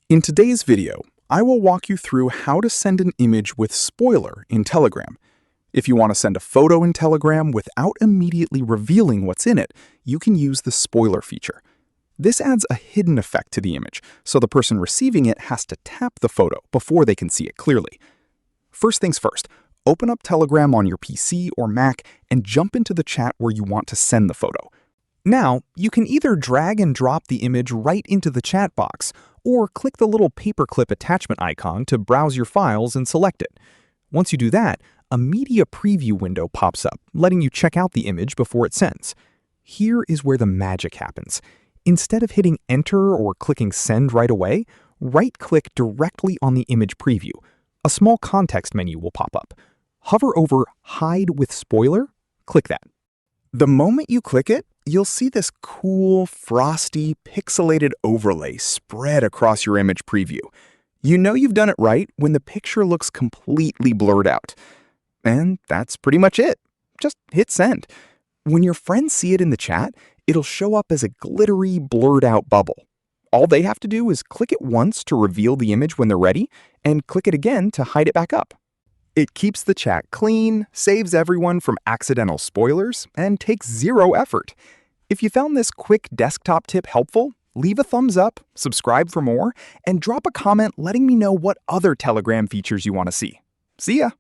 In today's video, I will walk you through how to send an image with spoiler in Telegram. If you want to send a photo in Telegram without immediately revealing what's in it, you can use the spoiler feature. This adds a hidden effect to the image, so the person receiving it has to tap the photo before they can see it clearly. First things first, open up Telegram on your PC or Mac and jump into the chat where you want to send the photo. Now, you can either drag and drop the image right into the chat box, or click the little paperclip attachment icon to browse your files and select it. Once you do that, a media preview window pops up, letting you check out the image before it sends. Here is where the magic happens. Instead of hitting enter or clicking send right away, right-click directly on the image preview. A small context menu will pop up. Hover over Hide with Spoiler, click that. The moment you click it, you'll see this cool, frosty, pixelated overlay spread across your image preview. You know you've done it right when the picture looks completely blurred out. And that's pretty much it. Just hit send. When your friends see it in the chat, it'll show up as a glittery, blurred-out bubble. All they have to do is click it once to reveal the image when they're ready, and click it again to hide it back up. It keeps the chat clean, saves everyone from accidental spoilers, and takes zero effort. If you found this quick desktop tip helpful, leave a thumbs up, subscribe for more, and drop a comment letting me know what other Telegram features you want to see. See ya!